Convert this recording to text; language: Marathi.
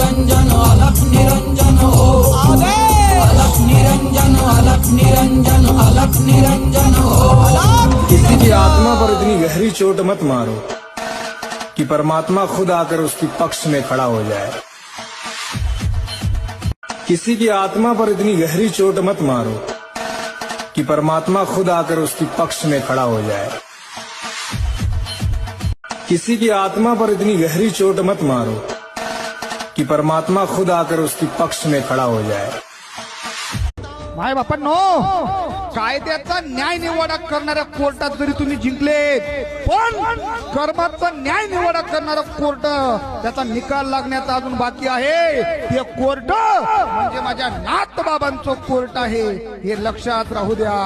निरंजन अलख निरंजन हो अलख निरंजन अलख निरंजन अलख निरंजन हो। किसी की आत्मा पर इतनी गहरी चोट मत मारो कि परमात्मा खुद आकर उसकी पक्ष में खड़ा हो जाए। किसी की आत्मा पर इतनी गहरी चोट मत मारो कि परमात्मा खुद आकर उसकी पक्ष में खड़ा हो जाए। किसी की आत्मा पर इतनी गहरी चोट मत मारो कि परमात्मा खुद आकर उसकी पक्ष में खड़ा हो जाए। माय बापांनो, कायद्याचा न्याय निवाडा करणाऱ्या कोर्टात जरी तुम्ही जिंकले, पण कर्माचा न्याय निवाडा करणारा कोर्ट त्याचा निकाल लागण्याचा अजून बाकी आहे। हे कोर्ट म्हणजे माझ्या नाथ बाबांचं कोर्ट आहे, हे लक्षात राहू द्या।